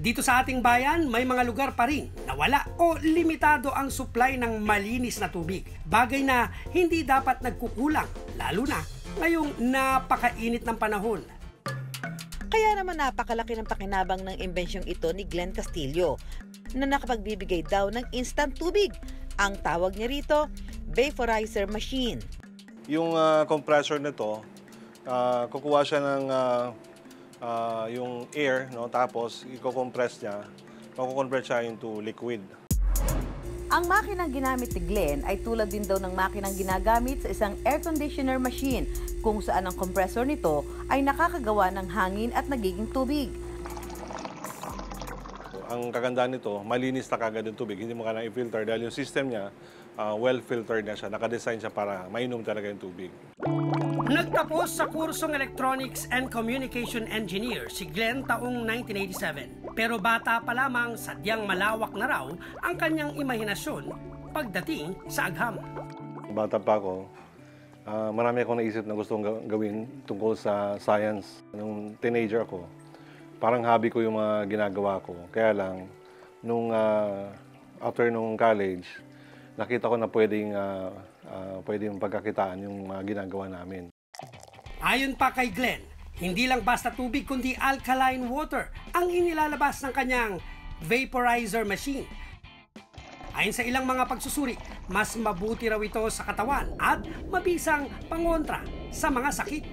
Dito sa ating bayan, may mga lugar pa rin na wala o limitado ang supply ng malinis na tubig. Bagay na hindi dapat nagkukulang, lalo na ngayong napakainit ng panahon. Kaya naman napakalaki ng pakinabang ng imbensyong ito ni Glenn Castillo na nakapagbibigay daw ng instant tubig. Ang tawag niya rito, vaporizer machine. Yung compressor nito, kukuha siya ng yung air, no? Tapos i-compress niya, makukonvert siya into liquid. Ang makinang ginamit ni Glenn ay tulad din daw ng makinang ginagamit sa isang air conditioner machine kung saan ang compressor nito ay nakakagawa ng hangin at nagiging tubig. Ang kagandahan nito, malinis na kagad yung tubig, hindi mo kailangan i-filter dahil yung system niya, well-filtered na siya, nakadesign siya para mainom talaga yung tubig. Nagtapos sa kursong Electronics and Communication Engineer si Glenn taong 1987. Pero bata pa lamang, sadyang malawak na raw ang kanyang imahinasyon pagdating sa agham. Bata pa ako, marami akong naisip na gustong gawin tungkol sa science. Nung teenager ako, parang hobby ko yung mga ginagawa ko. Kaya lang, after nung college, nakita ko na pwedeng pagkakitaan yung mga ginagawa namin. Ayon pa kay Glenn, hindi lang basta tubig kundi alkaline water ang inilalabas ng kanyang vaporizer machine. Ayon sa ilang mga pagsusuri, mas mabuti raw ito sa katawan at mabisang pangontra sa mga sakit.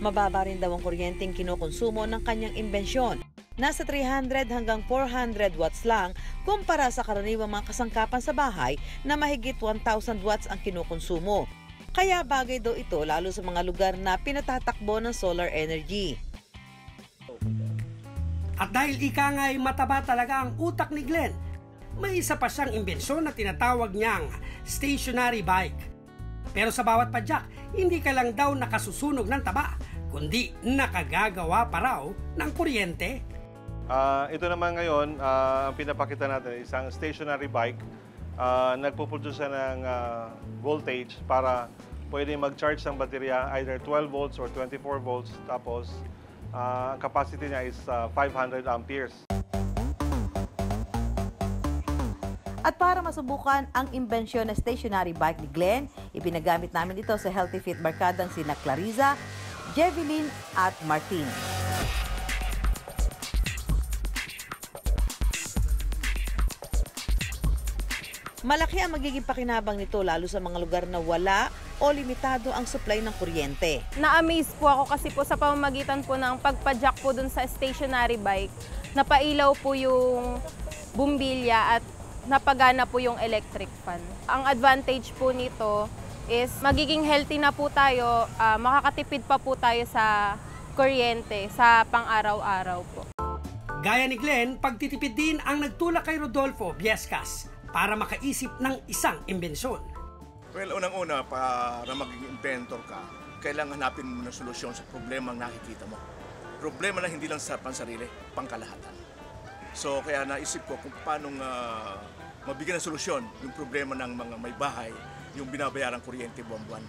Mababa rin daw ang kuryenteng kinukonsumo ng kanyang imbensyon. Nasa 300 hanggang 400 watts lang kumpara sa karaniwang mga kasangkapan sa bahay na mahigit 1,000 watts ang kinukonsumo. Kaya bagay daw ito lalo sa mga lugar na pinatatakbo ng solar energy. At dahil ika nga'y mataba talaga ang utak ni Glenn, may isa pa siyang imbensyon na tinatawag niyang stationary bike. Pero sa bawat padyak, hindi ka lang daw nakasusunog ng taba, kundi nakagagawa pa raw ng kuryente. Ito naman ngayon, ang pinapakita natin isang stationary bike. Nagpuproduce siya ng voltage para pwede mag-charge ng baterya either 12 volts or 24 volts. Tapos, capacity niya is 500 amperes. At para masubukan ang imbensyon na stationary bike ni Glenn, ipinagamit namin ito sa Healthy Fit barkadang sina Clariza, Jeveline at Martin. Malaki ang magiging pakinabang nito lalo sa mga lugar na wala o limitado ang supply ng kuryente. Na-amaze po ako kasi po sa pamamagitan po ng pagpadyak po dun sa stationary bike, napailaw po yung bumbilya at napagana po yung electric fan. Ang advantage po nito is magiging healthy na po tayo, makakatipid pa po tayo sa kuryente sa pang-araw-araw po. Gaya ni Glenn, pagtitipid din ang nagtulak kay Rodolfo Viescas para makaisip ng isang imbensyon. Well, unang-una, para maging inventor ka, kailangan hanapin mo ng solusyon sa problema ang nakikita mo. Problema na hindi lang sa pansarili, pangkalahatan. So, kaya naisip ko kung paano mabigyan ng solusyon yung problema ng mga may bahay, yung binabayarang kuryente buwan-buwan.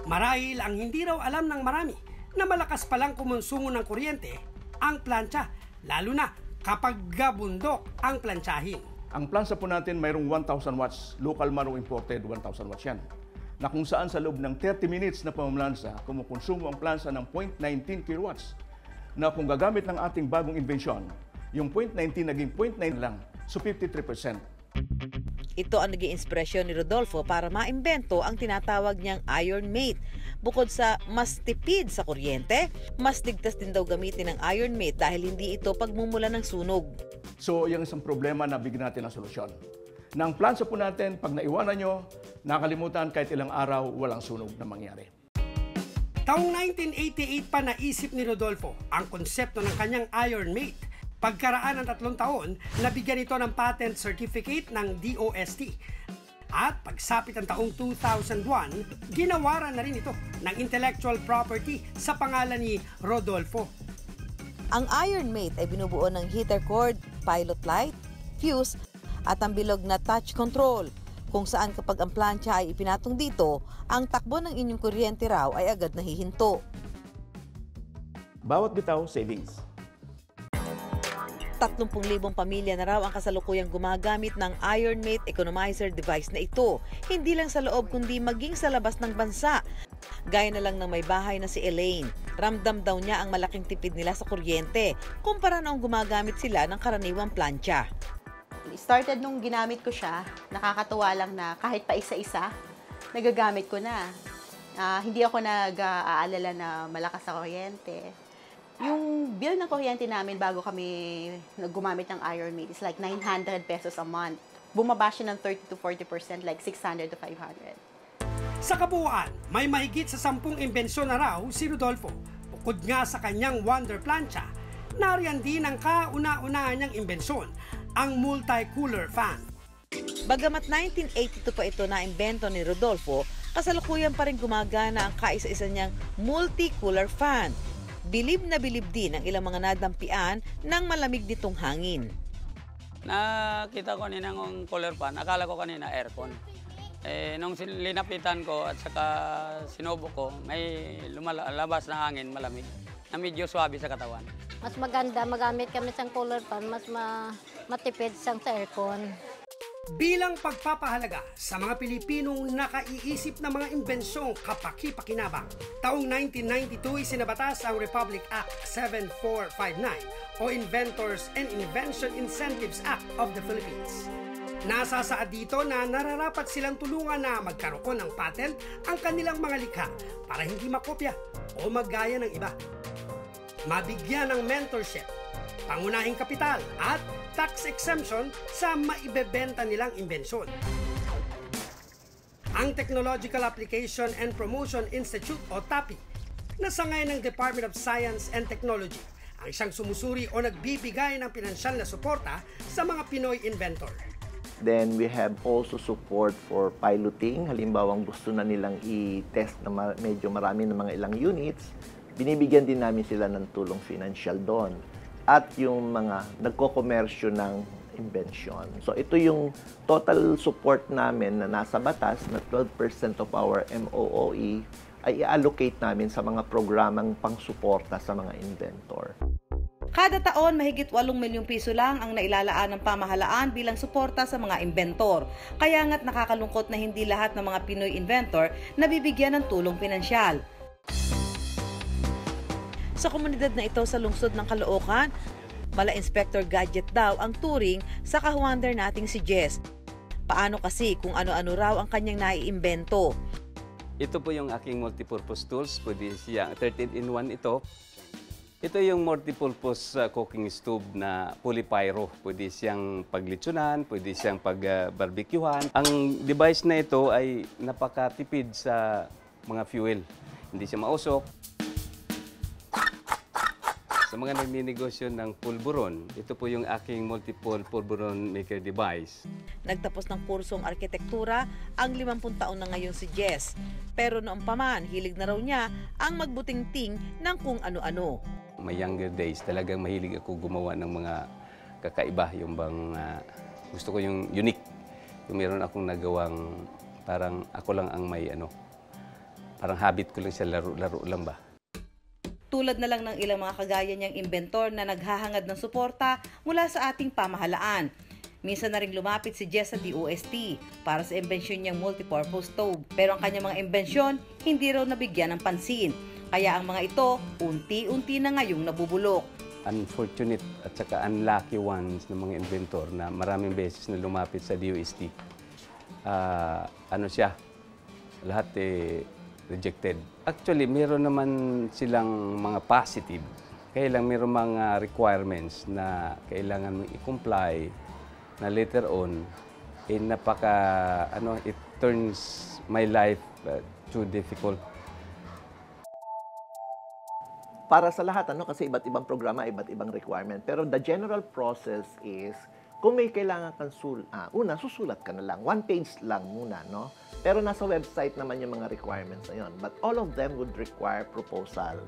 Marahil ang hindi raw alam ng marami na malakas palang kumonsumo ng kuryente ang plancha, lalo na kapag gabundok ang plantsahin. Ang plansa po natin mayroong 1,000 watts, local man o imported 1,000 watts yan. Na kung saan sa loob ng 30 minutes na pamamlansa, kumukonsumo ang plansa ng 0.19 kilowatts. Na kung gagamit ng ating bagong inbensyon, yung 0.19 naging 0.9 lang, so 53%. Ito ang naging inspirasyon ni Rodolfo para maimbento ang tinatawag niyang Iron Mate. Bukod sa mas tipid sa kuryente, mas ligtas din daw gamitin ng Iron Mate dahil hindi ito pagmumula ng sunog. So, yung isang problema na bigyan natin ng solusyon. Na ang plansa po natin, pag naiwanan nyo, nakalimutan kahit ilang araw, walang sunog na mangyari. Taong 1988 pa naisip ni Rodolfo ang konsepto ng kanyang Iron Mate. Pagkaraan ng 3 taon, nabigyan ito ng patent certificate ng DOST. At pagsapit ang taong 2001, ginawaran na rin ito ng intellectual property sa pangalan ni Rodolfo. Ang Iron Mate ay binubuo ng heater cord, pilot light, fuse, at ang bilog na touch control, kung saan kapag ang plancha ay ipinatong dito, ang takbo ng inyong kuryente raw ay agad nahihinto. Bawat bitaw, savings. 30,000 pamilya na raw ang kasalukuyang gumagamit ng IronMate economizer device na ito. Hindi lang sa loob kundi maging sa labas ng bansa. Gaya na lang ng may bahay na si Elaine. Ramdam daw niya ang malaking tipid nila sa kuryente kumpara noong gumagamit sila ng karaniwang plancha. Started nung ginamit ko siya, nakakatuwa lang na kahit pa isa-isa, nagagamit ko na. Hindi ako nag-aalala na malakas sa kuryente. Yung bill ng kuryente namin bago kami gumamit ng IronMate is like 900 pesos a month. Bumaba siya ng 30 to 40%, like 600 to 500. Sa kabuuan, may mahigit sa 10 imbensyon na raw si Rodolfo. Bukod nga sa kanyang Wonder Plancha, nariyan din ang kauna-unahan niyang imbensyon, ang multi-cooler fan. Bagamat 1982 pa ito na imbento ni Rodolfo, kasalukuyan pa rin gumagana ang kaisa-isa niyang multi-cooler fan. Bilib na bilib din ang ilang mga nadampian ng malamig nitong hangin. Nakita ko kanina ng cooler fan, akala ko kanina aircon. Nung linapitan ko at saka sinubo ko, may lumalabas na hangin malamig na medyo swabe sa katawan. Mas maganda magamit kami sa cooler fan, mas matipid sa aircon. Bilang pagpapahalaga sa mga Pilipinong nakaiisip ng mga imbensyong kapaki-pakinabang, taong 1992 isinabatas ang Republic Act 7459 o Inventors and Invention Incentives Act of the Philippines. Nasasaad dito na nararapat silang tulungan na magkaroon ng patent ang kanilang mga likha para hindi makopya o maggaya ng iba. Mabigyan ng mentorship, pangunahing kapital at tax exemption sa maibebenta nilang imbensyon. Ang Technological Application and Promotion Institute o TAPI na sangay ng Department of Science and Technology ang siyang sumusuri o nagbibigay ng pinansyal na suporta sa mga Pinoy inventor. Then we have also support for piloting. Halimbawa, gusto na nilang i-test na medyo marami ng mga ilang units, binibigyan din namin sila ng tulong financial doon. At yung mga nagko-komersyo ng invention. So ito yung total support namin na nasa batas na 12% of our MOOE ay i-allocate namin sa mga programang pangsuporta sa mga inventor. Kada taon, mahigit 8 milyong piso lang ang nailalaan ng pamahalaan bilang suporta sa mga inventor. Kaya nga't nakakalungkot na hindi lahat ng mga Pinoy inventor nabibigyan ng tulong pinansyal. Sa komunidad na ito sa lungsod ng Caloocan, mala Inspector Gadget daw ang turing sa kahuwander nating si Jess. Paano kasi kung ano-ano raw ang kanyang naiimbento? Ito po yung aking multipurpose tools. Pwede siya 13-in-1 ito. Ito yung multipurpose cooking stove na polypyro. Pwede siyang paglitsunan, pwede siyang pagbarbecuehan. Ang device na ito ay napakatipid sa mga fuel. Hindi siya mausok. Sa mga nagninegosyo ng pulburon, ito po yung aking multiple pulburon maker device. Nagtapos ng kursong arkitektura ang 50 taon na ngayon si Jess. Pero noong paman, hilig na raw niya ang magbuting-ting ng kung ano-ano. My younger days, talagang mahilig ako gumawa ng mga kakaiba. Yung bang gusto ko yung unique. Yung meron akong nagawang parang ako lang ang may parang habit ko lang siya, laro-laro lang ba. Tulad na lang ng ilang mga kagaya niyang inventor na naghahangad ng suporta mula sa ating pamahalaan. Minsan na rin lumapit si Jess sa DOST para sa imbensyon niyang multipurpose stove. Pero ang kanyang mga imbensyon hindi raw nabigyan ng pansin. Kaya ang mga ito, unti-unti na ngayong nabubulok. Unfortunate at saka unlucky ones ng mga inventor na maraming beses na lumapit sa DOST. Lahat rejected. Actually, meron naman silang mga positive. Kaya lang meron mga requirements na kailangan mong i-comply na later on, it turns my life too difficult. Para sa lahat, kasi iba't ibang programa, iba't ibang requirement. Pero the general process is, kung may kailangan kang susulat ka na lang. 1 page lang muna, no? Pero nasa website naman yung mga requirements na yun. But all of them would require proposal.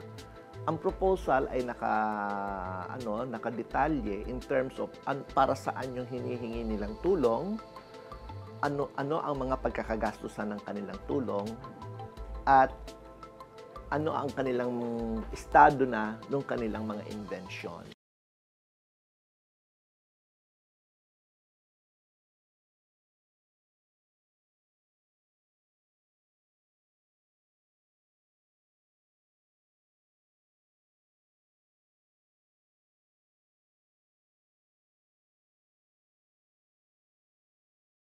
Ang proposal ay nakadetalye in terms of para saan yung hinihingi nilang tulong, ano ang mga pagkakagastusan ng kanilang tulong, at ano ang kanilang estado na ng kanilang mga invention.